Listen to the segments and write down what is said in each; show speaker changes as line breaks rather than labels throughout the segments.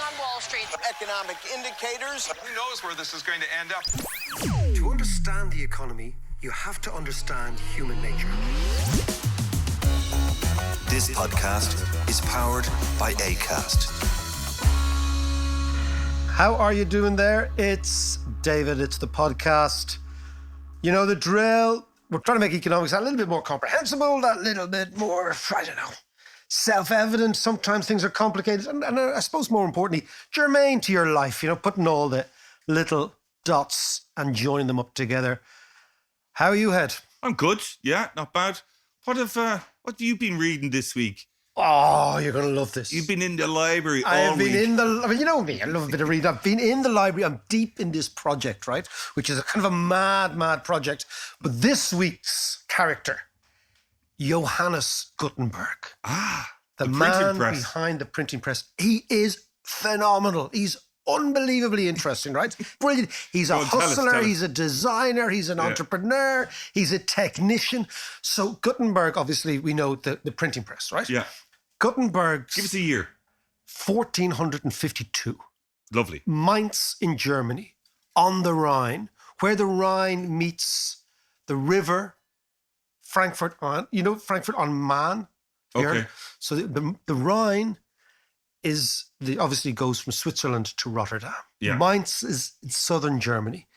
on Wall Street.
Economic indicators.
Who knows where this is going to end up?
To understand the economy, you have to understand human nature.
This podcast is powered by Acast.
How are you doing there? It's David, it's the podcast. You know the drill. We're trying to make economics a little bit more comprehensible, a little bit more, I don't know, self-evident. Sometimes things are complicated. And I suppose more importantly, germane to your life, you know, putting all the little dots and joining them up together. How are you, Head?
I'm good. Yeah, not bad. What have you been reading this week?
Oh, you're going to love this.
You've been in the library all
I have been
week.
you know me, I love a bit of reading. I've been in the library. I'm deep in this project, right? Which is a kind of a mad project. But this week's character, Johannes Gutenberg. The man
press.
behind the printing press. He is phenomenal. He's unbelievably interesting, right? Brilliant. He's a hustler, tell us. He's a designer, he's an entrepreneur, he's a technician. So Gutenberg, obviously, we know the printing press, right?
Yeah.
Gutenberg.
Give us a year.
1452.
Lovely.
Mainz in Germany, on the Rhine, where the Rhine meets the river, Frankfurt on Main.
Okay.
So the Rhine obviously goes from Switzerland to Rotterdam.
Yeah.
Mainz is in southern Germany.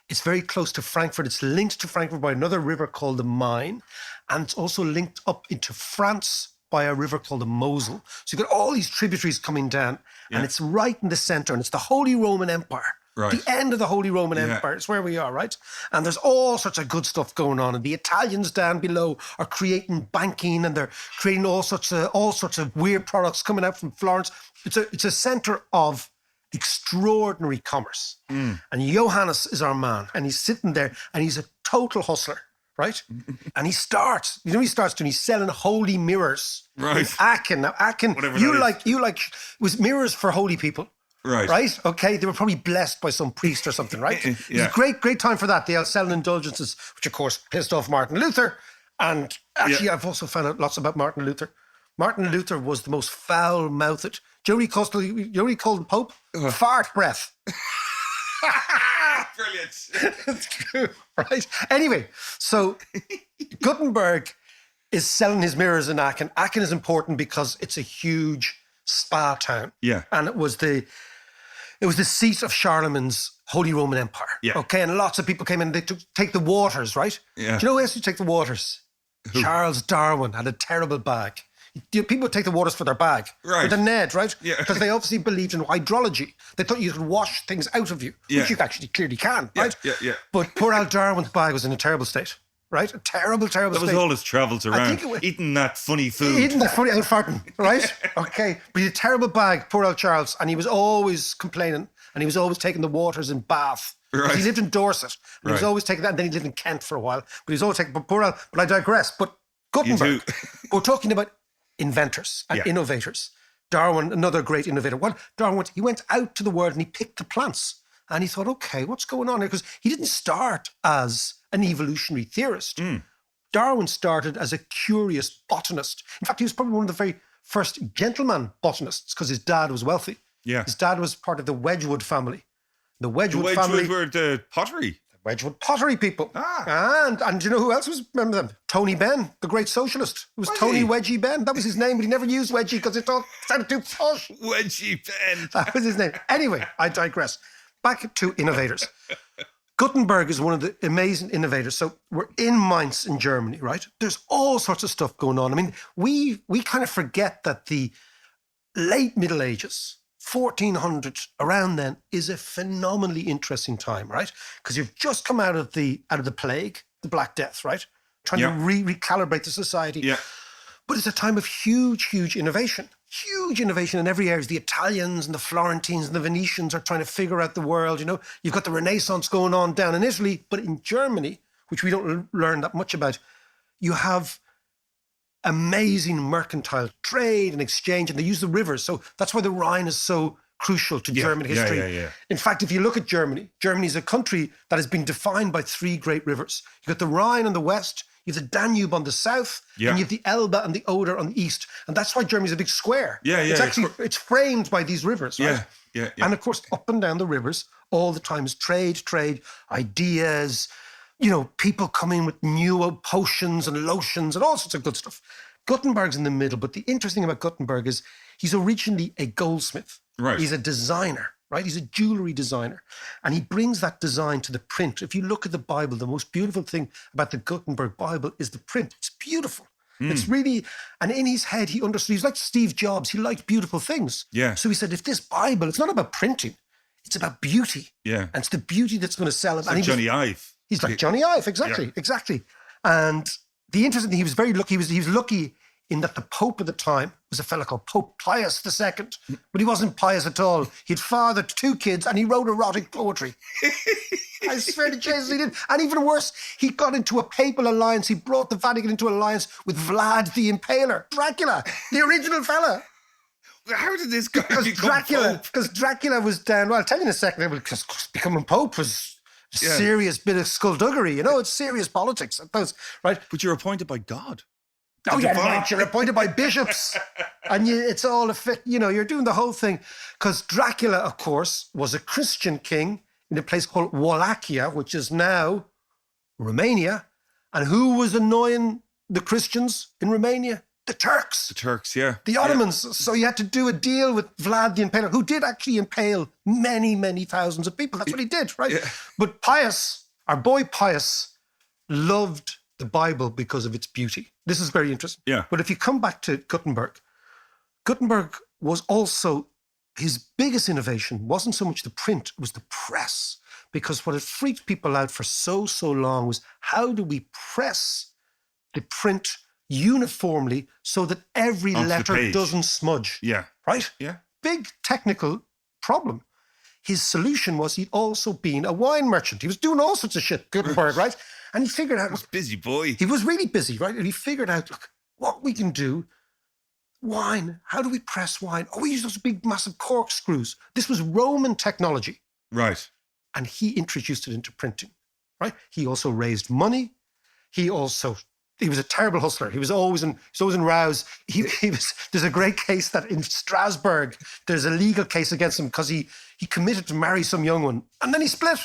It's very close to Frankfurt. It's linked to Frankfurt by another river called the Main, and it's also linked up into France by a river called the Mosel. So you've got all these tributaries coming down, and it's right in the center, and it's the Holy Roman Empire.
Right.
The end of the Holy Roman Empire. It's where we are, right? And there's all sorts of good stuff going on. And the Italians down below are creating banking, and they're creating all sorts of weird products coming out from Florence. It's a center of extraordinary commerce. And Johannes is our man, and he's sitting there, and he's a total hustler, right? And he starts doing. He's selling holy mirrors.
Right.
With Aachen. Now Aachen, it was mirrors for holy people. Right. Okay. They were probably blessed by some priest or something, right?
Yeah.
It was a great time for that. They are selling indulgences, which of course pissed off Martin Luther. And actually, I've also found out lots about Martin Luther. Martin Luther was the most foul-mouthed. Do you know what he called the Pope? Fart breath.
Brilliant.
That's true, right? Anyway, so Gutenberg is selling his mirrors in Aachen. Aachen is important because it's a huge spa town.
Yeah.
And it was the seat of Charlemagne's Holy Roman Empire.
Yeah.
Okay, and lots of people came in. They take the waters, right?
Yeah.
Do you know who else would take the waters?
Who?
Charles Darwin had a terrible bag. People would take the waters for their bag.
Right.
With a Ned, right?
Yeah.
Because they obviously believed in hydrology. They thought you could wash things out of you, which you actually clearly can, right?
Yeah.
But poor Al Darwin's bag was in a terrible state, right? A terrible state.
That was all his travels around, eating that funny food.
Eating that funny, out farting, right? Okay. But he had a terrible bag, poor old Charles, and he was always complaining, and he was always taking the waters in Bath.
Right.
He lived in Dorset, and he was always taking that, and then he lived in Kent for a while. But he was always taking, but I digress. But Gutenberg, we're talking about inventors and innovators. Darwin, another great innovator. Well, Darwin, he went out to the world and he picked the plants. And he thought, okay, what's going on here? Because he didn't start as an evolutionary theorist. Darwin started as a curious botanist. In fact, he was probably one of the very first gentleman botanists because his dad was wealthy.
Yeah.
His dad was part of the Wedgwood family. The Wedgwood
family were the pottery.
Wedgwood pottery people. And do you know who else was? Remember them? Tony Benn, the great socialist. It was Tony Wedgie Benn. That was his name, but he never used Wedgie because it all sounded too posh.
Wedgie Benn.
That was his name. Anyway, I digress. Back to innovators. Gutenberg is one of the amazing innovators. So we're in Mainz in Germany, right? There's all sorts of stuff going on. I mean, we kind of forget that the late Middle Ages, 1400, around then, is a phenomenally interesting time, right? Because you've just come out of the plague, the Black Death, right? Trying to recalibrate the society.
Yeah.
But it's a time of huge innovation. Huge innovation in every area. The Italians and the Florentines and the Venetians are trying to figure out the world, you know. You've got the Renaissance going on down in Italy, but in Germany, which we don't learn that much about, you have amazing mercantile trade and exchange, and they use the rivers. So that's why the Rhine is so crucial to German history.
Yeah.
In fact, if you look at Germany, Germany is a country that has been defined by three great rivers. You've got the Rhine on the west, You have the Danube on the south,
Yeah.
and you have the Elbe and the Oder on the east. And that's why Germany's a big square.
Yeah, yeah,
It's actually, it's framed by these rivers, right?
Yeah.
And of course, up and down the rivers, all the time is trade, ideas, people come in with new potions and lotions and all sorts of good stuff. Gutenberg's in the middle, but the interesting thing about Gutenberg is he's originally a goldsmith.
Right.
He's a designer, right? He's a jewelry designer. And he brings that design to the print. If you look at the Bible, the most beautiful thing about the Gutenberg Bible is the print. It's beautiful. It's really, and in his head, he understood, he's like Steve Jobs. He liked beautiful things.
Yeah.
So he said, if this Bible, it's not about printing, it's about beauty.
Yeah.
And it's the beauty that's going to sell it.
It's like Johnny Ive.
He's like Johnny Ive, exactly. And the interesting thing, he was very lucky. He was lucky in that the Pope at the time was a fella called Pope Pius II, but he wasn't pious at all. He'd fathered 2 kids and he wrote erotic poetry. I swear to Jesus, he did. And even worse, he got into a papal alliance. He brought the Vatican into alliance with Vlad the Impaler, Dracula, the original fella.
How did this guy become Pope?
Because Dracula was down. Well, I'll tell you in a second. Because becoming Pope was a serious bit of skullduggery. It's serious politics. Right?
But you're appointed by God.
Oh, you're not. You're appointed by bishops. And it's all a fit. You're doing the whole thing. Because Dracula, of course, was a Christian king in a place called Wallachia, which is now Romania. And who was annoying the Christians in Romania? The Turks.
The Turks, yeah.
The Ottomans. Yeah. So you had to do a deal with Vlad the Impaler, who did actually impale many, many thousands of people. That's what he did, right? Yeah. But Pius, our boy Pius, loved the Bible because of its beauty. This is very interesting.
Yeah.
But if you come back to Gutenberg was also, his biggest innovation wasn't so much the print, it was the press. Because what had freaked people out for so long was, how do we press the print uniformly so that every letter doesn't smudge?
Yeah.
Right?
Yeah.
Big technical problem. His solution was, he'd also been a wine merchant. He was doing all sorts of shit, Gutenberg, right? And he figured out...
He was a busy boy.
He was really busy, right? And he figured out, look, what we can do, wine, how do we press wine? Oh, we use those big, massive corkscrews. This was Roman technology.
Right.
And he introduced it into printing, right? He also raised money. He was a terrible hustler. He was always in rows. There's a great case that in Strasbourg, there's a legal case against him because he committed to marry some young one and then he split.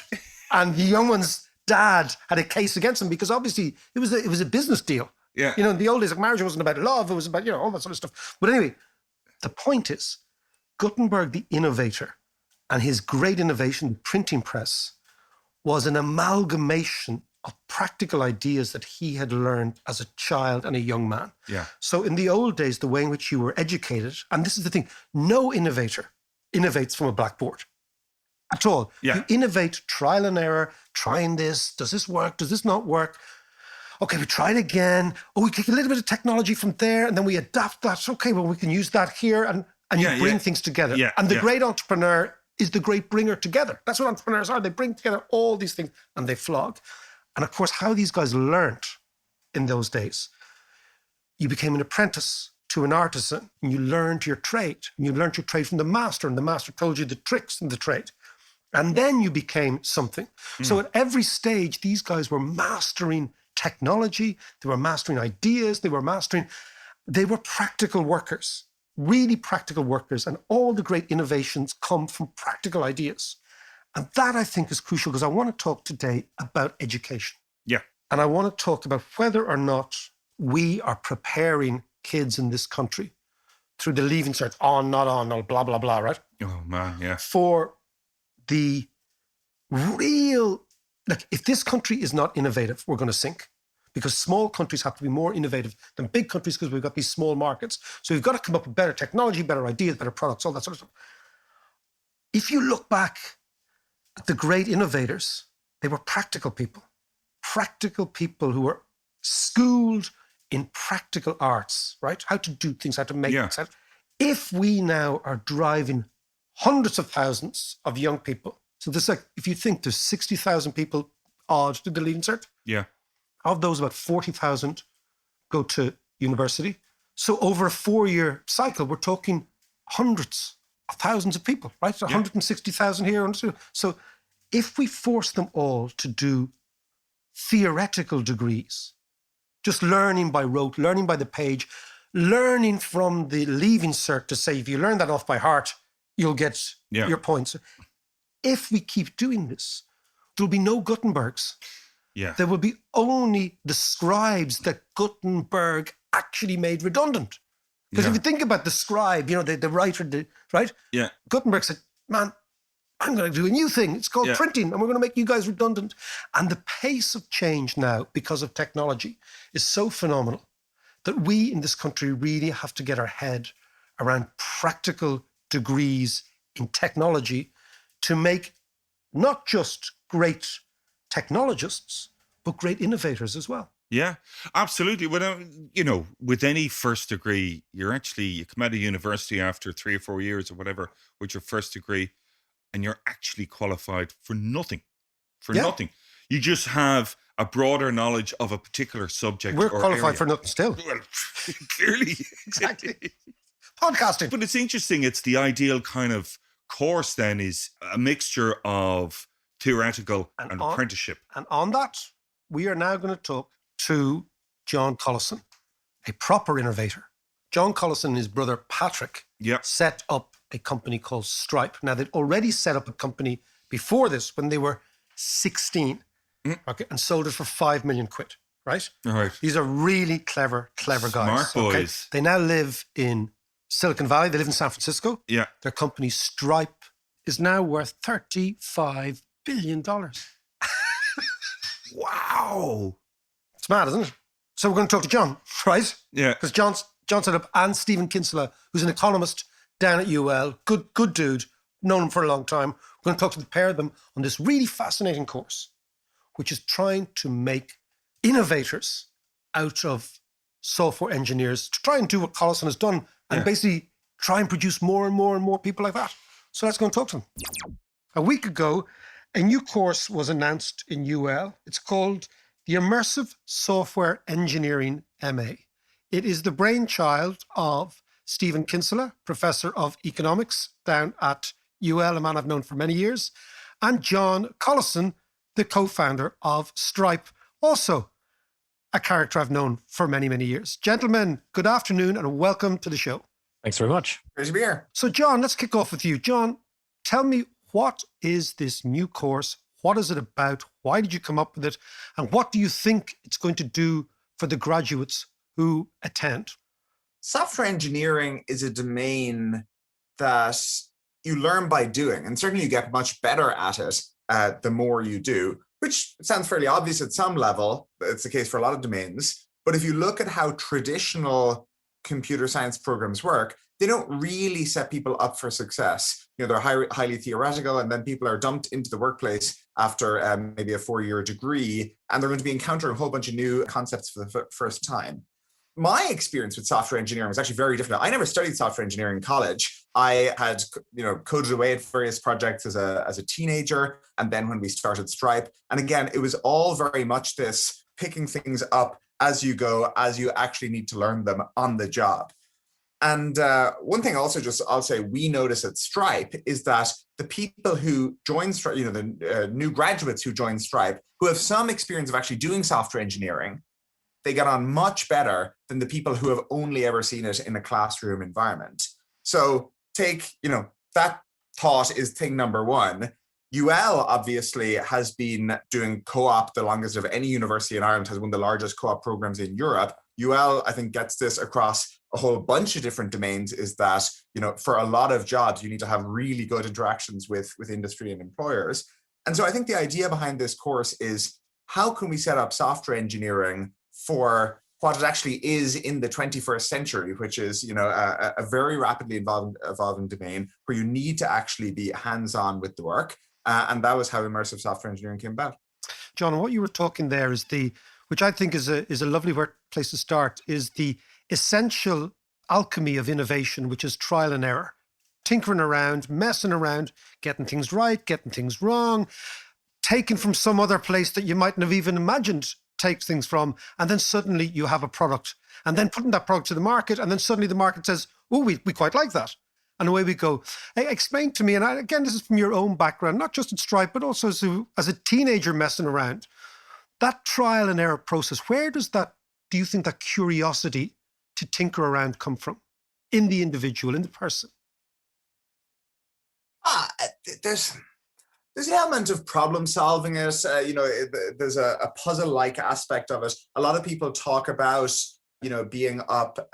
And the young one's dad had a case against him because obviously it was a business deal.
Yeah.
In the old days, marriage wasn't about love. It was about, all that sort of stuff. But anyway, the point is, Gutenberg, the innovator, and his great innovation, the printing press, was an amalgamation of practical ideas that he had learned as a child and a young man.
Yeah.
So in the old days, the way in which you were educated, and this is the thing, no innovator innovates from a blackboard at all.
Yeah.
You innovate, trial and error, trying this, does this work, does this not work? Okay, we try it again. Oh, we take a little bit of technology from there and then we adapt that. Okay, well, we can use that here and you bring things together.
Yeah.
And the great entrepreneur is the great bringer together. That's what entrepreneurs are. They bring together all these things and they flog. And of course, how these guys learned in those days, you became an apprentice to an artisan and you learned your trade. And you learned your trade from the master and the master told you the tricks in the trade. And then you became something. So at every stage, these guys were mastering technology, they were mastering ideas, they were practical workers, really practical workers. And all the great innovations come from practical ideas. And that, I think, is crucial because I want to talk today about education.
Yeah.
And I want to talk about whether or not we are preparing kids in this country through the Leaving Cert, not on, blah, blah, blah, right?
Oh, man, yeah.
For the real... Look, if this country is not innovative, we're going to sink. Because small countries have to be more innovative than big countries because we've got these small markets. So we've got to come up with better technology, better ideas, better products, all that sort of stuff. If you look back at the great innovators, they were practical people who were schooled in practical arts, right? How to do things, how to make things. If we now are driving hundreds of thousands of young people, so there's if you think there's 60,000 people odd to the Leaving Cert, of those about 40,000 go to university. So over a 4-year cycle, we're talking hundreds of thousands of people, right? So 160,000 here. So if we force them all to do theoretical degrees just learning by rote, learning by the page, learning from the leaving cert to say, if you learn that off by heart, you'll get your points. If we keep doing this, there'll be no Gutenbergs.
Yeah.
There will be only the scribes that Gutenberg actually made redundant. Because if you think about the scribe, the writer, right?
Yeah.
Gutenberg said, man, I'm going to do a new thing. It's called printing, and we're going to make you guys redundant. And the pace of change now, because of technology, is so phenomenal that we in this country really have to get our head around practical degrees in technology to make not just great technologists, but great innovators as well.
Yeah, absolutely. Well, with any first degree, you come out of university after 3 or 4 years or whatever with your first degree, and you're actually qualified for nothing. Nothing. You just have a broader knowledge of a particular subject.
We're qualified for nothing still.
Well, clearly.
Exactly. Podcasting.
But it's interesting. It's the ideal kind of course then is a mixture of theoretical and apprenticeship.
And on that, we are now going to talk to John Collison, a proper innovator. John Collison and his brother Patrick set up a company called Stripe. Now, they'd already set up a company before this when they were 16, and sold it for 5 million quid, right?
Right.
These are really clever guys.
Smart boys.
They now live in Silicon Valley. They live in San Francisco.
Yeah.
Their company Stripe is now worth $35 billion.
Wow.
It's mad, isn't it? So we're going to talk to John, right?
Yeah.
Because John set up, and Stephen Kinsella, who's an economist down at UL, good dude, known him for a long time. We're going to talk to the pair of them on this really fascinating course, which is trying to make innovators out of software engineers to try and do what Collison has done and basically try and produce more and more and more people like that. So let's go and talk to them. A week ago, a new course was announced in UL. It's called the Immersive Software Engineering MA. It is the brainchild of Stephen Kinsella, Professor of Economics down at UL, a man I've known for many years, and John Collison, the co-founder of Stripe, also a character I've known for many, many years. Gentlemen, good afternoon and welcome to the show.
Thanks very much.
Great to be here.
So John, let's kick off with you. John, tell me, what is this new course? What is it about? Why did you come up with it? And what do you think it's going to do for the graduates who attend?
Software engineering is a domain that you learn by doing, and certainly you get much better at it the more you do, which sounds fairly obvious at some level. It's the case for a lot of domains. But if you look at how traditional computer science programs work, they don't really set people up for success. They're highly theoretical, and then people are dumped into the workplace after maybe a 4-year degree, and they're going to be encountering a whole bunch of new concepts for the first time. My experience with software engineering was actually very different. I never studied software engineering in college. I had, coded away at various projects as a teenager, and then when we started Stripe. And again, it was all very much this picking things up as you go, as you actually need to learn them on the job. And one thing also, I'll say we notice at Stripe is that the people who join Stripe, the new graduates who join Stripe, who have some experience of actually doing software engineering, they get on much better than the people who have only ever seen it in a classroom environment. So that thought is thing number one. UL obviously has been doing co-op the longest of any university in Ireland, has one of the largest co-op programs in Europe. UL, I think, gets this across a whole bunch of different domains, is that, for a lot of jobs, you need to have really good interactions with industry and employers. And so I think the idea behind this course is, how can we set up software engineering for what it actually is in the 21st century, which is, a very rapidly evolving domain where you need to actually be hands-on with the work. And that was how immersive software engineering came about.
John, what you were talking there is which I think is a lovely place to start, is the essential alchemy of innovation, which is trial and error, tinkering around, messing around, getting things right, getting things wrong, taken from some other place that you mightn't have even imagined take things from, and then suddenly you have a product, and then putting that product to the market, and then suddenly the market says, oh, we quite like that. And away we go. Explain to me, and again, this is from your own background, not just at Stripe, but also as a teenager messing around, that trial and error process, where does that do you think that curiosity to tinker around come from in the individual, in the person?
There's an element of problem solving it. There's a puzzle-like aspect of it. A lot of people talk about, being up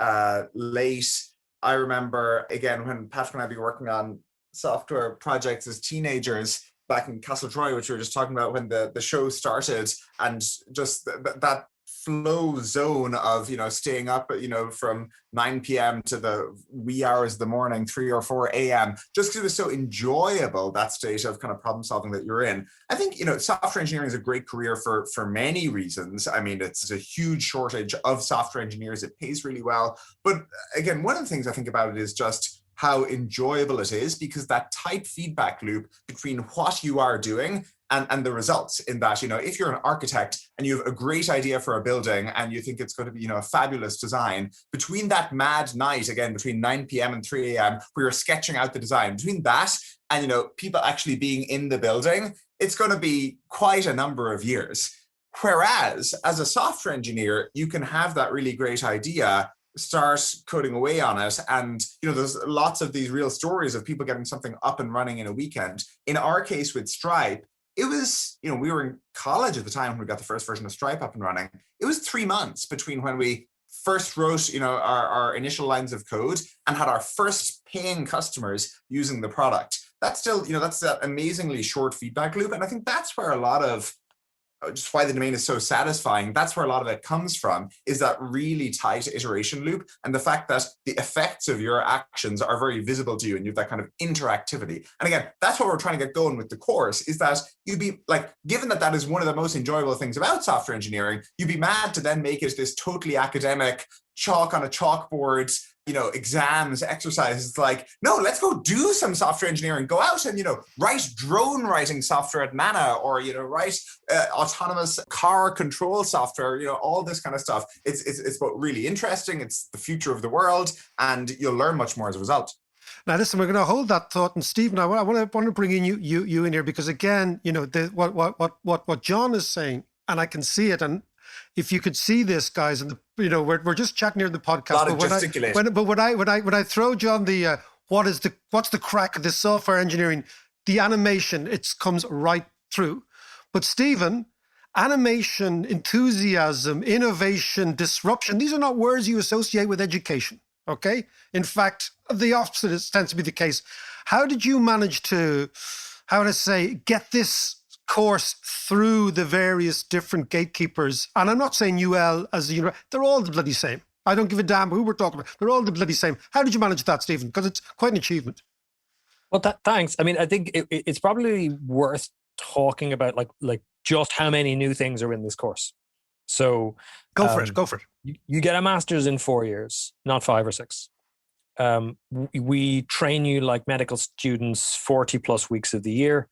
late. I remember, again, when Patrick and I be working on software projects as teenagers back in Castle Troy, which we were just talking about when the show started, and just that flow zone of, staying up, from 9 p.m. to the wee hours of the morning, 3 or 4 a.m., just because it was so enjoyable, that state of kind of problem solving that you're in. I think, software engineering is a great career for many reasons. I mean, it's a huge shortage of software engineers. It pays really well. But again, one of the things I think about it is just how enjoyable it is, because that tight feedback loop between what you are doing and the results, in that, if you're an architect and you have a great idea for a building and you think it's going to be, a fabulous design, between that mad night, again, between 9 p.m. and 3 a.m., where you're sketching out the design, between that and, people actually being in the building, it's going to be quite a number of years. Whereas as a software engineer, you can have that really great idea, start coding away on it. And, there's lots of these real stories of people getting something up and running in a weekend. In our case with Stripe, it was, we were in college at the time when we got the first version of Stripe up and running. It was 3 months between when we first wrote, our initial lines of code and had our first paying customers using the product. That's still, that's that amazingly short feedback loop. And I think that's where a lot of, just why the domain is so satisfying, that's where a lot of it comes from, is that really tight iteration loop, and the fact that the effects of your actions are very visible to you and you have that kind of interactivity. And again, that's what we're trying to get going with the course, is that you'd be like, given that is one of the most enjoyable things about software engineering, you'd be mad to then make it this totally academic, chalk on a chalkboard, exams, exercises. It's like, no, let's go do some software engineering. Go out and, write drone writing software at Mana, or, write autonomous car control software, all this kind of stuff. It's both really interesting. It's the future of the world, and you'll learn much more as a result.
Now, listen, we're going to hold that thought. And Stephen, I want to bring in you in here, because again, what John is saying, and I can see it, and if you could see this, guys, and we're just chatting here in the podcast.
A lot of gesticulation.
But when I throw John the what's the crack of this software engineering, the animation, it comes right through. But Stephen, animation, enthusiasm, innovation, disruption, these are not words you associate with education. Okay, in fact, the opposite tends to be the case. How did you manage to, get this course through the various different gatekeepers? And I'm not saying UL as they're all the bloody same. I don't give a damn who we're talking about. They're all the bloody same. How did you manage that, Stephen? Because it's quite an achievement.
Well, thanks. I mean, I think it's probably worth talking about like just how many new things are in this course. So
go for it.
You get a master's in 4 years, not 5 or 6. We train you like medical students 40 plus weeks of the year.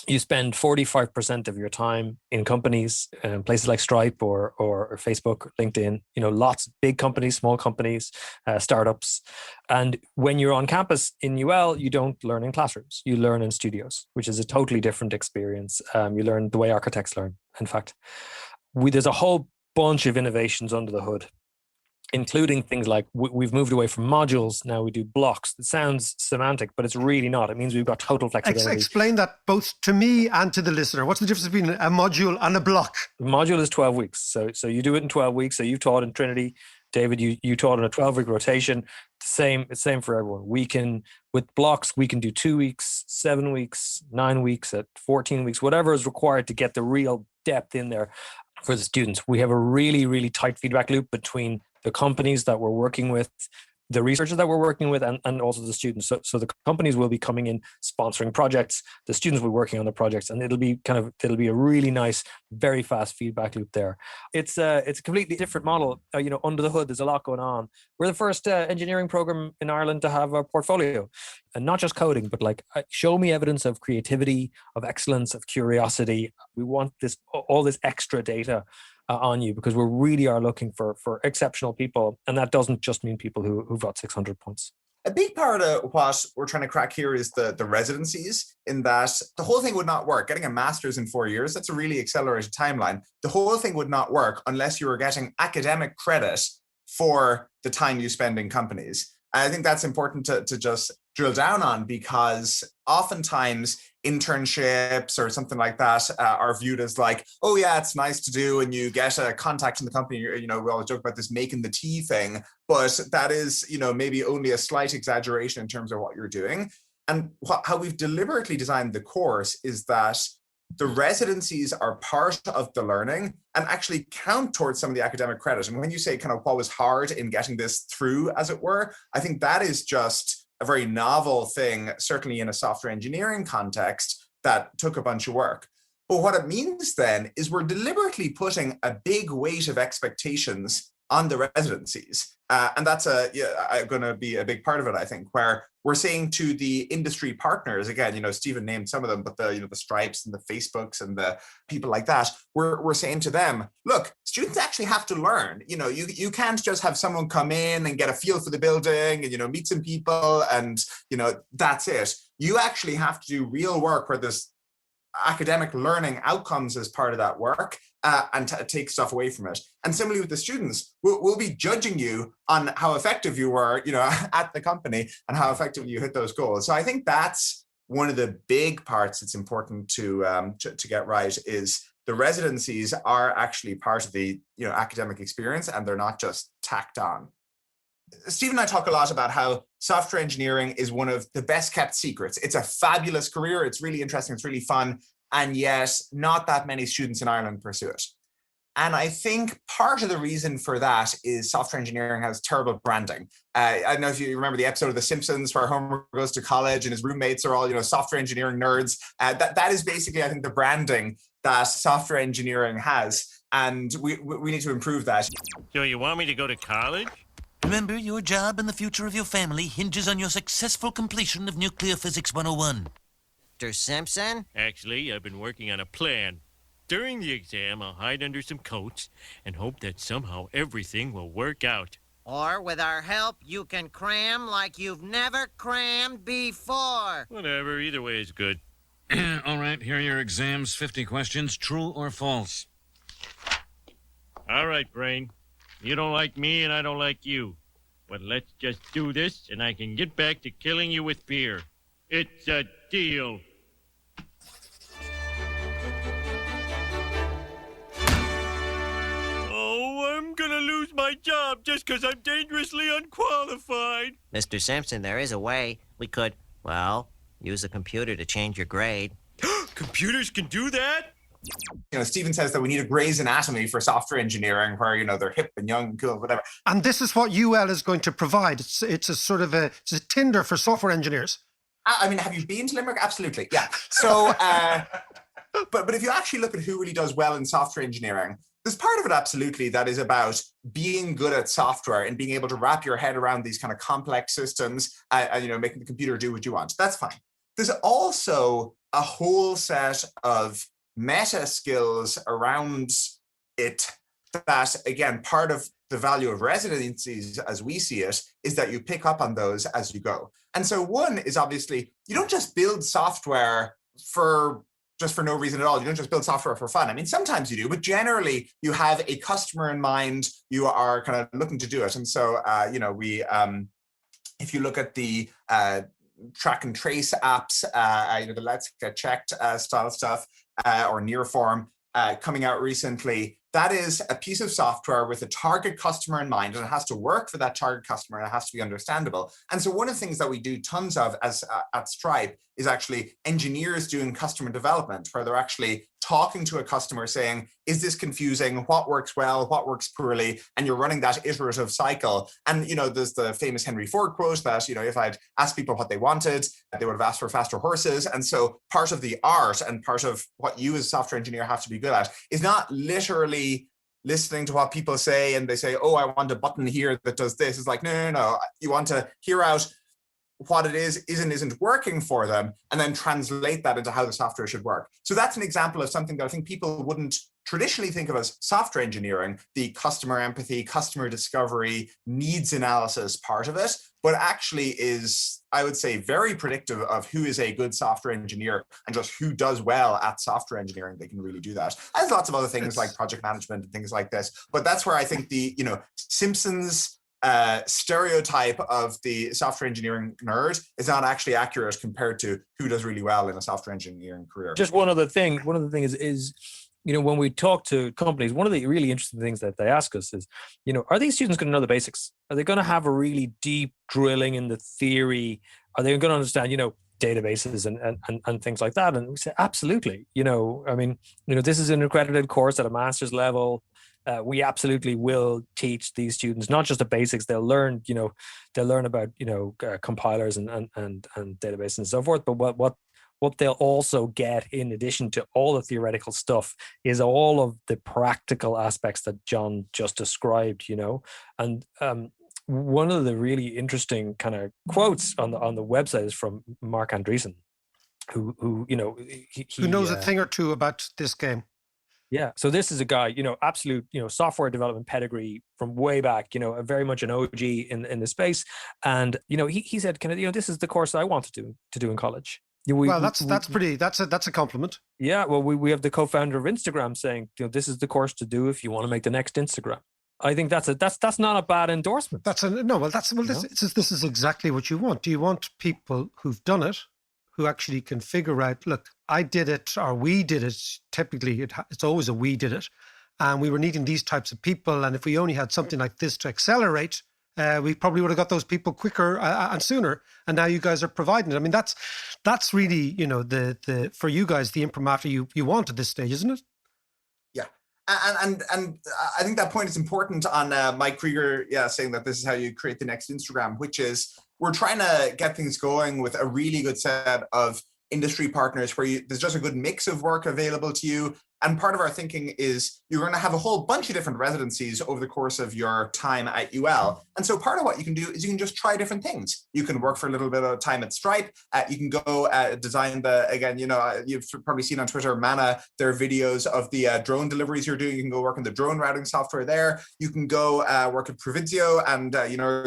You spend 45% of your time in companies, places like Stripe or Facebook, LinkedIn, lots of big companies, small companies, startups. And when you're on campus in UL, you don't learn in classrooms. You learn in studios, which is a totally different experience. You learn the way architects learn, in fact. There's a whole bunch of innovations under the hood, including things like we've moved away from modules. Now we do blocks. It sounds semantic, but it's really not. It means we've got total flexibility.
Explain that both to me and to the listener. What's the difference between a module and a block?
The module is 12 weeks. So you do it in 12 weeks. So you taught in Trinity. David, you taught on a 12-week rotation. It's same for everyone. With blocks, we can do 2 weeks, 7 weeks, 9 weeks, at 14 weeks, whatever is required to get the real depth in there for the students. We have a really, really tight feedback loop between the companies that we're working with, the researchers that we're working with, and also the students. So the companies will be coming in sponsoring projects, the students will be working on the projects, and it'll be a really nice, very fast feedback loop there. It's a completely different model. Under the hood, there's a lot going on. We're the first engineering program in Ireland to have a portfolio, and not just coding, but show me evidence of creativity, of excellence, of curiosity. We want all this extra data on you, because we really are looking for exceptional people, and that doesn't just mean people who've got 600 points.
a big part of what we're trying to crack here is the residencies, in that the whole thing would not work. Getting a master's in 4 years, that's a really accelerated timeline. The whole thing would not work unless you were getting academic credit for the time you spend in companies. I think that's important to just drill down on, because oftentimes internships or something like that are viewed as like, oh yeah, it's nice to do, and you get a contact in the company. You know, we always joke about this making the tea thing, but that is, you know, maybe only a slight exaggeration in terms of what you're doing. And how we've deliberately designed the course is that the residencies are part of the learning and actually count towards some of the academic credit. And when you say kind of what was hard in getting this through, as it were, I think that is just a very novel thing, certainly in a software engineering context, that took a bunch of work. But what it means then is we're deliberately putting a big weight of expectations on the residencies. And that's going to be a big part of it, I think, where we're saying to the industry partners, again, you know, Stephen named some of them, but the Stripes and the Facebooks and the people like that, we're saying to them, look, students actually have to learn. You know, you can't just have someone come in and get a feel for the building and, you know, meet some people and, you know, that's it. You actually have to do real work where there's academic learning outcomes as part of that work, and take stuff away from it. And similarly with the students, we'll be judging you on how effective you were, you know, at the company and how effectively you hit those goals. So I think that's one of the big parts that's important to get right, is the residencies are actually part of the, you know, academic experience, and they're not just tacked on. Steve and I talk a lot about how software engineering is one of the best kept secrets. It's a fabulous career. It's really interesting. It's really fun. And yet not that many students in Ireland pursue it. And I think part of the reason for that is software engineering has terrible branding. I don't know if you remember the episode of The Simpsons where Homer goes to college and his roommates are all, you know, software engineering nerds. That is basically, I think, the branding that software engineering has. And we need to improve that.
So you want me to go to college?
Remember, your job and the future of your family hinges on your successful completion of Nuclear Physics 101.
Mr. Simpson?
Actually, I've been working on a plan. During the exam, I'll hide under some coats and hope that somehow everything will work out.
Or with our help, you can cram like you've never crammed before.
Whatever, either way is good.
All right, here are your exams. 50 questions, true or false.
All right, Brain. You don't like me and I don't like you. But let's just do this and I can get back to killing you with fear. It's a deal. Oh, I'm gonna lose my job just because I'm dangerously unqualified.
Mr. Simpson, there is a way. We could, well, use a computer to change your grade.
Computers can do that?
You know, Stephen says that we need a Grey's Anatomy for software engineering where, you know, they're hip and young and cool, whatever.
And this is what UL is going to provide. It's a sort of it's a Tinder for software engineers.
I mean, have you been to Limerick? Absolutely, yeah. So, but if you actually look at who really does well in software engineering, there's part of it absolutely that is about being good at software and being able to wrap your head around these kind of complex systems and, you know, making the computer do what you want. That's fine. There's also a whole set of meta skills around it that, again, part of the value of residencies as we see it is that you pick up on those as you go. And so one is obviously, you don't just build software for no reason at all. You don't just build software for fun. I mean, sometimes you do, but generally you have a customer in mind. You are kind of looking to do it. And so, you know, we, if you look at the track and trace apps, you know, the Let's Get Checked style stuff, or Nearform coming out recently, that is a piece of software with a target customer in mind, and it has to work for that target customer, and it has to be understandable. And so one of the things that we do tons of as at Stripe is actually engineers doing customer development, where they're actually talking to a customer saying, is this confusing? What works well? What works poorly? And you're running that iterative cycle. And, you know, there's the famous Henry Ford quote that, you know, if I'd asked people what they wanted, they would have asked for faster horses. And so part of the art and part of what you as a software engineer have to be good at is not literally listening to what people say and they say, oh, I want a button here that does this. It's like, no. You want to hear out what it is and isn't working for them, and then translate that into how the software should work. So that's an example of something that I think people wouldn't traditionally think of as software engineering, the customer empathy, customer discovery, needs analysis part of it, but actually is, I would say, very predictive of who is a good software engineer and just who does well at software engineering. They can really do that. There's lots of other things like project management and things like this, but that's where I think the, Simpsons stereotype of the software engineering nerd is not actually accurate compared to who does really well in a software engineering career.
Just one other thing is when we talk to companies, one of the really interesting things that they ask us is, are these students going to know the basics? Are they going to have a really deep drilling in the theory? Are they going to understand, databases and things like that? And we say, absolutely. This is an accredited course at a master's level. We absolutely will teach these students not just the basics. They'll learn, about compilers and databases and so forth. But what they'll also get, in addition to all the theoretical stuff, is all of the practical aspects that John just described. And one of the really interesting kind of quotes on the website is from Mark Andreessen, who
knows a thing or two about this game.
Yeah. So this is a guy, absolute, software development pedigree from way back, very much an OG in the space. And, he said, this is the course that I wanted to do in college.
That's a compliment.
Yeah. Well, we have the co-founder of Instagram saying, this is the course to do if you want to make the next Instagram. I think that's not a bad endorsement.
This is exactly what you want. Do you want people who've done it, who actually can figure out, look, I did it, or we did it. Typically, it's always a we did it. And we were needing these types of people. And if we only had something like this to accelerate, we probably would have got those people quicker and sooner. And now you guys are providing it. I mean, that's really, the for you guys, the imprimatur you want at this stage, isn't it?
Yeah. And I think that point is important on Mike Krieger, saying that this is how you create the next Instagram, which is, we're trying to get things going with a really good set of industry partners where there's just a good mix of work available to you. And part of our thinking is you're going to have a whole bunch of different residencies over the course of your time at UL. And so part of what you can do is you can just try different things. You can work for a little bit of time at Stripe. You can go design you've probably seen on Twitter, Mana, their videos of the drone deliveries you're doing. You can go work on the drone routing software there. You can go work at Provinsio and,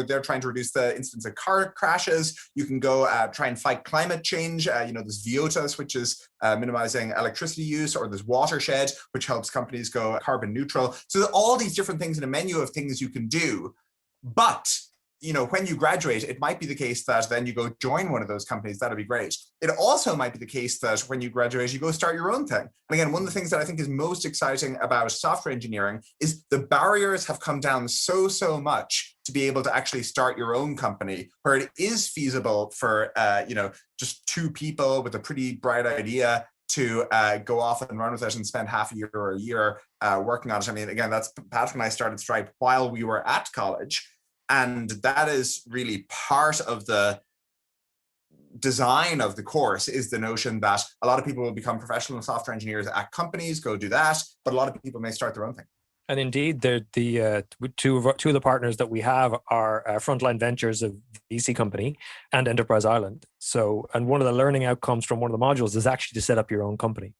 they're trying to reduce the incidence of car crashes. You can go try and fight climate change. There's Viotas, which is minimizing electricity use, or there's Watershed, which helps companies go carbon neutral. So all these different things in a menu of things you can do. But, when you graduate, it might be the case that then you go join one of those companies. That'd be great. It also might be the case that when you graduate, you go start your own thing. And again, one of the things that I think is most exciting about software engineering is the barriers have come down so much to be able to actually start your own company, where it is feasible for, just two people with a pretty bright idea to go off and run with it and spend half a year or a year working on it. I mean, again, that's Patrick and I started Stripe while we were at college. And that is really part of the design of the course, is the notion that a lot of people will become professional software engineers at companies, go do that. But a lot of people may start their own thing.
And indeed, the two of the partners that we have are Frontline Ventures, a VC company, and Enterprise Ireland. So, and one of the learning outcomes from one of the modules is actually to set up your own company.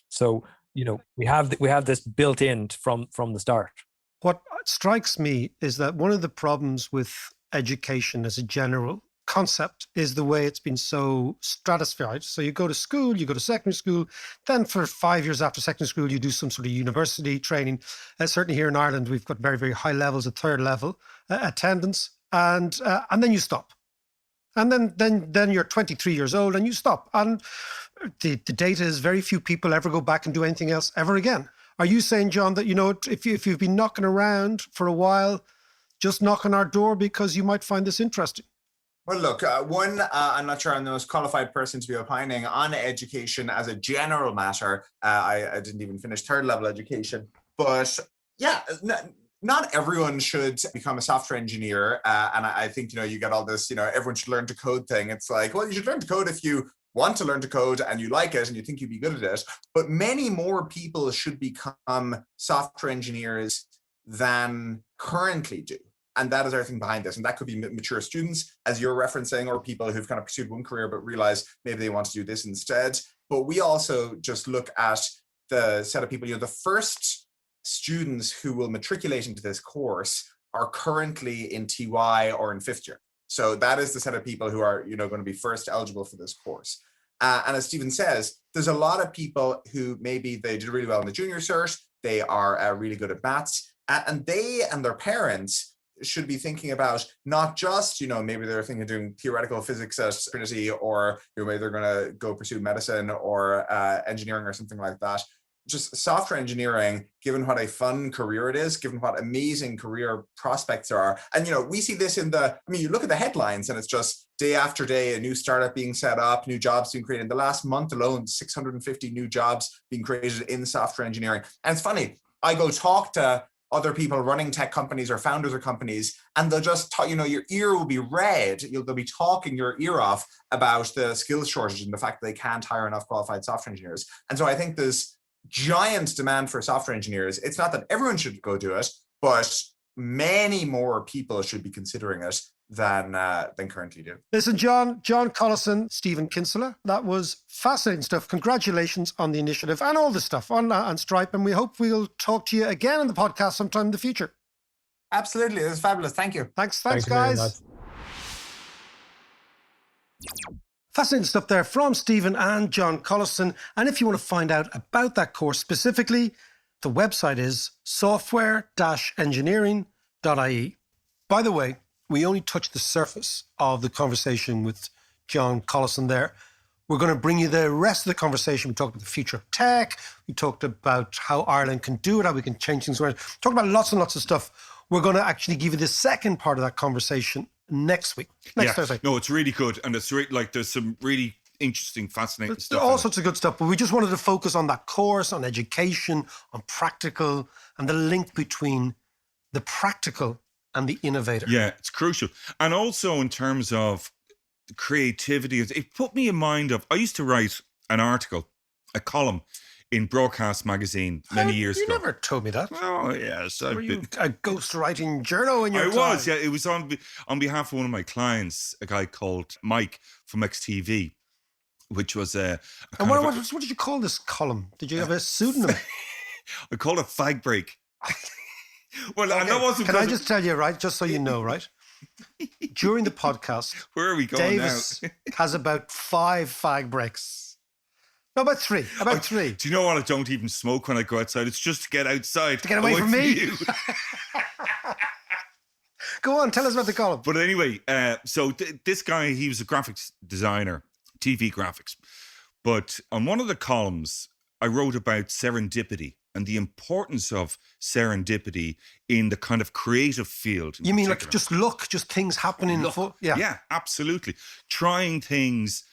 So, we have this built in from the start.
What strikes me is that one of the problems with education as a general concept is the way it's been so stratified. So you go to school, you go to secondary school, then for 5 years after secondary school, you do some sort of university training. Certainly here in Ireland, we've got very, very high levels of third level attendance, and then you stop. And then you're 23 years old and you stop. And the data is very few people ever go back and do anything else ever again. Are you saying, John, that, if you've been knocking around for a while, just knock on our door because you might find this interesting?
Well, look, I'm not sure I'm the most qualified person to be opining on education as a general matter. I didn't even finish third level education. But yeah, not everyone should become a software engineer. And I think, you get all this, everyone should learn to code thing. It's like, well, you should learn to code if you want to learn to code and you like it and you think you'd be good at it. But many more people should become software engineers than currently do. And that is everything behind this. And that could be mature students, as you're referencing, or people who've kind of pursued one career but realize maybe they want to do this instead. But we also just look at the set of people, the first students who will matriculate into this course are currently in TY or in 5th year. So that is the set of people who are, going to be first eligible for this course. And as Stephen says, there's a lot of people who maybe they did really well in the junior cert, they are really good at maths, and they and their parents should be thinking about not just, maybe they're thinking of doing theoretical physics at Trinity, or maybe they're going to go pursue medicine or engineering or something like that. Just software engineering, given what a fun career it is, given what amazing career prospects there are. And, we see this you look at the headlines and it's just day after day, a new startup being set up, new jobs being created. In the last month alone, 650 new jobs being created in software engineering. And it's funny, I go talk to other people running tech companies or founders of companies, and they'll just talk, your ear will be red. They'll be talking your ear off about the skills shortage and the fact that they can't hire enough qualified software engineers. And so I think there's giant demand for software engineers. It's not that everyone should go do it, but many more people should be considering it than currently do.
Listen, John Collison, Stephen Kinsella, that was fascinating stuff. Congratulations on the initiative and all the stuff on Stripe, and we hope we'll talk to you again on the podcast sometime in the future.
Absolutely, this is fabulous. Thank you.
Thanks guys. Fascinating stuff there from Stephen and John Collison. And if you want to find out about that course specifically, the website is software-engineering.ie. By the way, we only touched the surface of the conversation with John Collison there. We're going to bring you the rest of the conversation. We talked about the future of tech. We talked about how Ireland can do it, how we can change things around. Talked about lots and lots of stuff. We're going to actually give you the second part of that conversation next week, next Thursday.
No, it's really good. And it's there's some really interesting, fascinating stuff.
All sorts of good stuff. But we just wanted to focus on that course, on education, on practical, and the link between the practical and the innovator.
Yeah, it's crucial. And also in terms of creativity, it put me in mind of, I used to write an article, a column in Broadcast magazine many years ago.
You never told me that.
Oh, yes.
Were you a ghostwriting journal in your time?
I was, yeah. It was on behalf of one of my clients, a guy called Mike from XTV, which was a
And what did you call this column? Did you have a pseudonym?
I called it Fag Break. Well,
okay.
and that wasn't.
Can I just tell you, right, just so you know, right? During the podcast,
where are we going
Davis
now?
has about 5 fag breaks. No, about 3. About 3.
Do you know what? I don't even smoke when I go outside. It's just to get outside.
To get away from me. Go on, tell us about the column.
But anyway, so this guy, he was a graphics designer, TV graphics. But on one of the columns, I wrote about serendipity and the importance of serendipity in the kind of creative field.
You mean like just things happening?
Yeah, absolutely. Trying things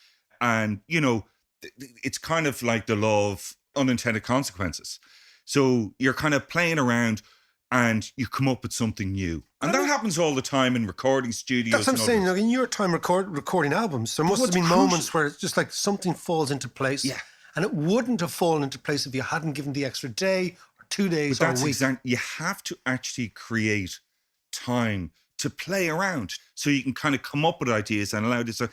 and, it's kind of like the law of unintended consequences. So you're kind of playing around and you come up with something new. And that happens all the time in recording studios.
That's what I'm saying. In your time recording albums, there must have been moments where it's just like something falls into place.
Yeah.
And it wouldn't have fallen into place if you hadn't given the extra day or 2 days or a week.
You have to actually create time to play around so you can kind of come up with ideas and allow this. The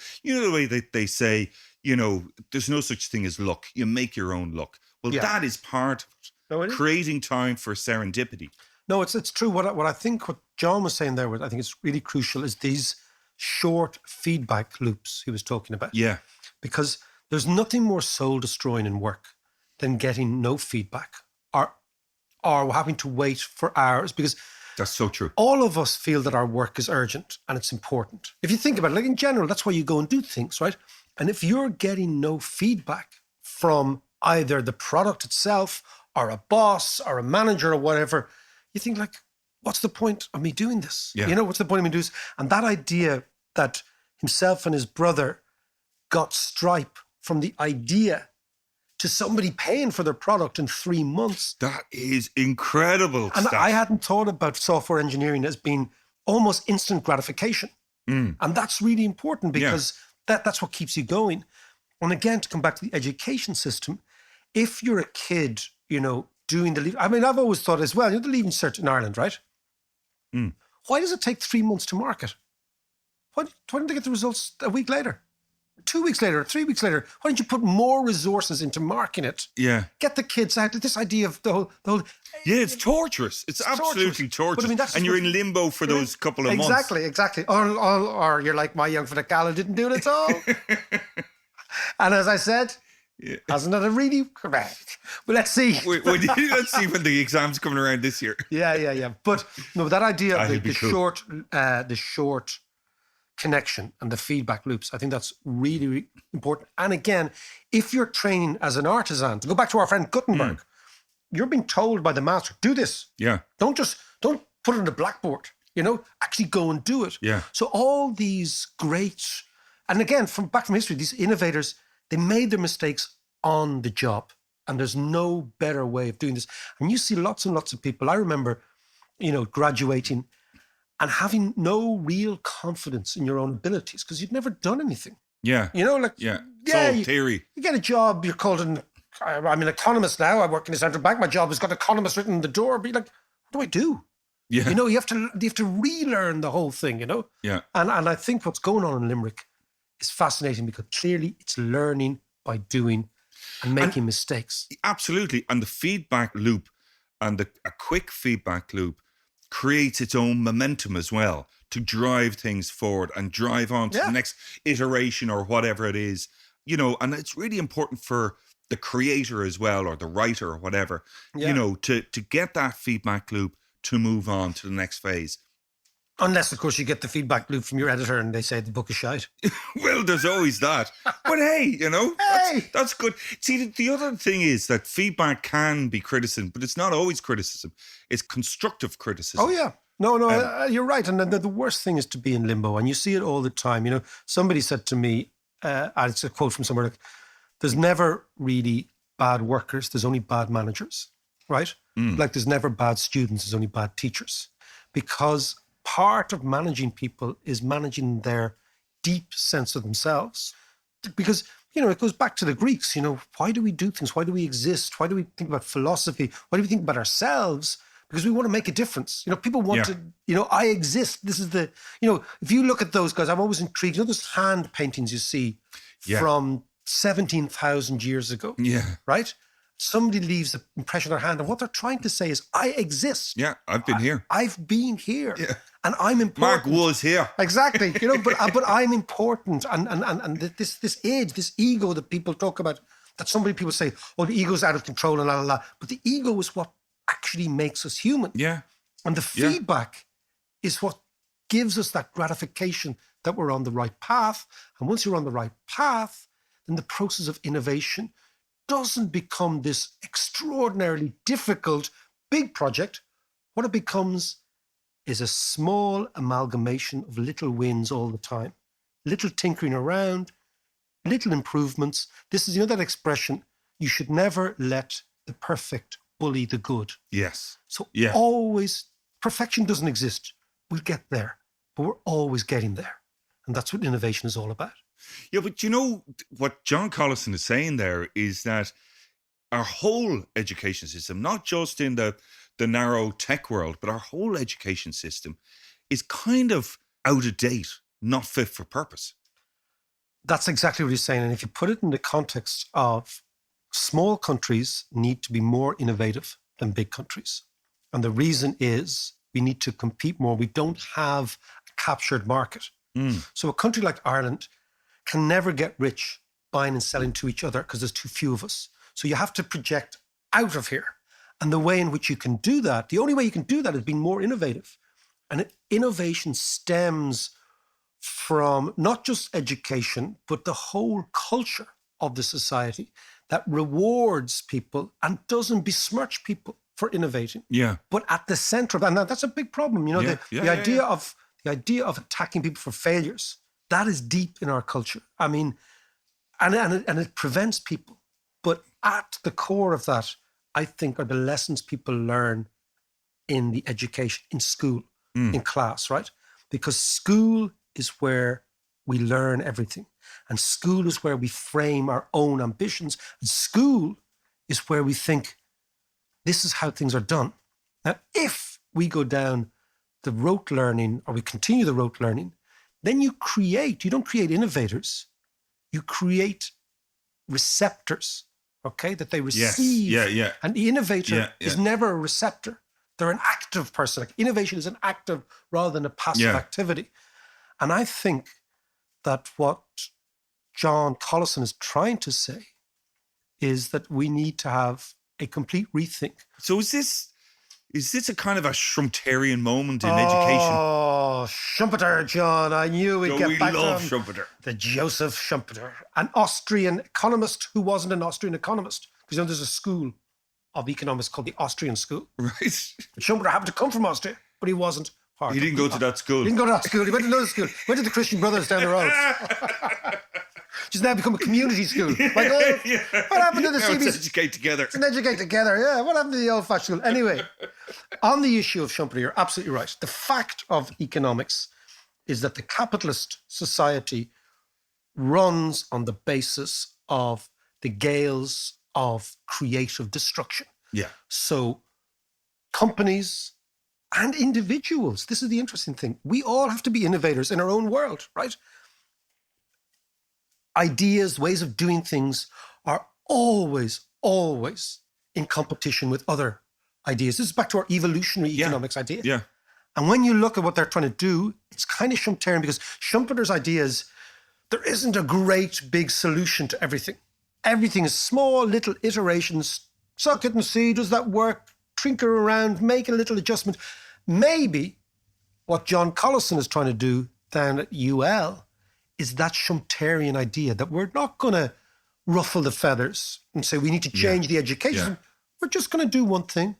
way they say, there's no such thing as luck. You make your own luck. Well, that is part of it.
No, it is.
Creating time for serendipity.
No, it's true. What I think what John was saying there, I think it's really crucial, is these short feedback loops he was talking about.
Yeah.
Because there's nothing more soul-destroying in work than getting no feedback or having to wait for hours, because
that's so true.
All of us feel that our work is urgent and it's important. If you think about it, like in general, that's why you go and do things, right? And if you're getting no feedback from either the product itself or a boss or a manager or whatever, you think like, what's the point of me doing this?
Yeah.
What's the point of me doing this? And that idea that himself and his brother got Stripe from the idea to somebody paying for their product in 3 months.
That is incredible.
And I hadn't thought about software engineering as being almost instant gratification. And that's really important because that's what keeps you going. And again, to come back to the education system, if you're a kid, doing the I've always thought as well, the Leaving Cert in Ireland, right? Why does it take 3 months to market? Why don't they get the results a week later? 2 weeks later, 3 weeks later, why don't you put more resources into marking it?
Yeah.
Get the kids out. This idea of the whole
Yeah, it's torturous. It's absolutely torturous.
But I mean, that's
and you're in limbo for those couple of months.
Exactly. Or you're like my young fella Gala didn't do it at all. And as I said, hasn't it a really correct? Well, let's see.
Let's see when the exam's coming around this year.
Yeah. But no, that idea of the
cool.
short connection and the feedback loops, I think that's really, really important. And again, if you're training as an artisan, to go back to our friend Gutenberg, you're being told by the master, do this.
Yeah.
Don't put it on the blackboard, actually go and do it.
Yeah.
So all these great, and again, back from history, these innovators, they made their mistakes on the job. And there's no better way of doing this. And you see lots and lots of people. I remember, graduating and having no real confidence in your own abilities because you'd never done anything.
Yeah. Theory.
You get a job, you're called I'm an economist now. I work in a central bank. My job has got economist written on the door. But you're like, what do I do?
Yeah.
You have to relearn the whole thing,
Yeah.
And I think what's going on in Limerick is fascinating because clearly it's learning by doing and making mistakes.
Absolutely. And the feedback loop and a quick feedback loop creates its own momentum as well to drive things forward and drive on to the next iteration or whatever it is, and it's really important for the creator as well, or the writer or whatever, to get that feedback loop to move on to the next phase.
Unless, of course, you get the feedback loop from your editor and they say the book is shite.
Well, there's always that. But hey, that's good. See, the other thing is that feedback can be criticism, but it's not always criticism. It's constructive criticism.
Oh, yeah. No, you're right. And the worst thing is to be in limbo. And you see it all the time. Somebody said to me, and it's a quote from somewhere, there's never really bad workers. There's only bad managers, right? Like there's never bad students. There's only bad teachers. Because part of managing people is managing their deep sense of themselves. Because, it goes back to the Greeks, why do we do things? Why do we exist? Why do we think about philosophy? Why do we think about ourselves? Because we want to make a difference. People want to, I exist. This is if you look at those guys, I'm always intrigued. Those hand paintings you see from 17,000 years ago, right? Somebody leaves an impression on their hand, and what they're trying to say is, I exist.
Yeah, I've been here.
I've been here. Yeah. And I'm important.
Mark was here.
Exactly. But I'm important. And this age, this ego that people talk about, that so many people say, oh, the ego's out of control and la la la. But the ego is what actually makes us human.
Yeah.
And the feedback is what gives us that gratification that we're on the right path. And once you're on the right path, then the process of innovation doesn't become this extraordinarily difficult big project. What it becomes is a small amalgamation of little wins all the time, little tinkering around, little improvements. This is, that expression, you should never let the perfect bully the good.
Yes.
So always, perfection doesn't exist. We'll get there, but we're always getting there. And that's what innovation is all about.
Yeah, but what John Collison is saying there is that our whole education system, not just in the narrow tech world, but our whole education system is kind of out of date, not fit for purpose.
That's exactly what he's saying. And if you put it in the context of small countries need to be more innovative than big countries. And the reason is we need to compete more. We don't have a captured market. So a country like Ireland can never get rich buying and selling to each other because there's too few of us. So you have to project out of here. And the way in which you can do that, the only way you can do that is being more innovative. And innovation stems from not just education, but the whole culture of the society that rewards people and doesn't besmirch people for innovating.
Yeah.
But at the center of that, and that's a big problem. The idea of attacking people for failures, that is deep in our culture. I mean, and it prevents people. But at the core of that, I think, are the lessons people learn in the education, in school, in class, right? Because school is where we learn everything. And school is where we frame our own ambitions. And school is where we think, this is how things are done. Now, if we go down the rote learning, or we continue the rote learning, then you don't create innovators. You create receptors, okay, that they receive.
Yeah.
And the innovator is never a receptor. They're an active person. Like, innovation is an active rather than a passive activity. And I think that what John Collison is trying to say is that we need to have a complete rethink.
So is this a kind of a Schumpeterian moment in education?
Oh, Schumpeter, John. I knew we'd get back to him.
We love Schumpeter.
The Joseph Schumpeter, an Austrian economist who wasn't an Austrian economist. Because there's a school of economics called the Austrian School.
Right.
Schumpeter happened to come from Austria, but he wasn't part
He didn't go to that school.
He didn't go to that school. He went to another school. Went to the Christian Brothers down the road. Which has now become a community school. Like, what happened to the CBC?
Let's educate together.
It's an educate together, yeah. What happened to the old-fashioned school? Anyway, on the issue of Schumpeter, you're absolutely right. The fact of economics is that the capitalist society runs on the basis of the gales of creative destruction.
Yeah.
So companies and individuals, this is the interesting thing. We all have to be innovators in our own world, right? Ideas, ways of doing things are always in competition with other ideas. This is back to our evolutionary economics idea.
Yeah.
And when you look at what they're trying to do, it's kind of Schumpeterian, because Schumpeter's idea is there isn't a great big solution to everything. Everything is small little iterations. Suck it and see, does that work? Tinker around, make a little adjustment. Maybe what John Collison is trying to do down at UL is that Schumpeterian idea that we're not going to ruffle the feathers and say we need to change the education. We're just going to do one thing.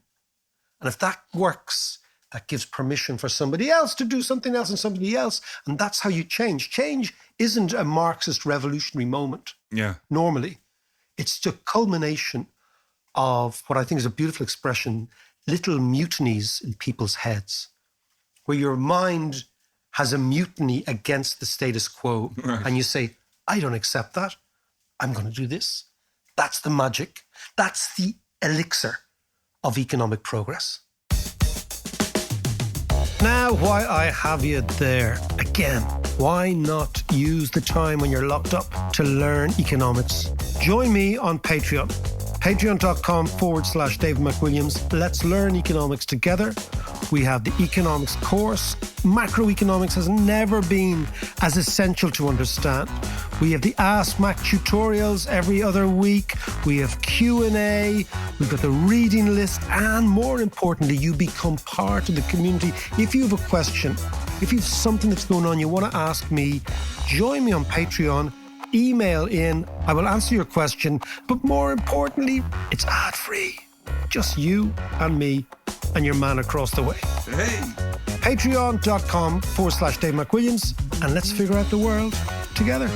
And if that works, that gives permission for somebody else to do something else and somebody else. And that's how you change. Change isn't a Marxist revolutionary moment.
Yeah.
Normally. It's the culmination of what I think is a beautiful expression, little mutinies in people's heads, where your mind has a mutiny against the status quo, and you say, I don't accept that. I'm going to do this. That's the magic. That's the elixir of economic progress. Now, why I have you there again, why not use the time when you're locked up to learn economics? Join me on Patreon. Patreon.com/David McWilliams. Let's learn economics together. We have the economics course. Macroeconomics has never been as essential to understand. We have the Ask Mac tutorials every other week. We have Q&A. We've got the reading list. And more importantly, you become part of the community. If you have a question, if you have something that's going on you want to ask me, join me on Patreon. Email in. I will answer your question. But more importantly, it's ad-free. Just you and me and your man across the way.
Hey.
Patreon.com/Dave McWilliams, and let's figure out the world together.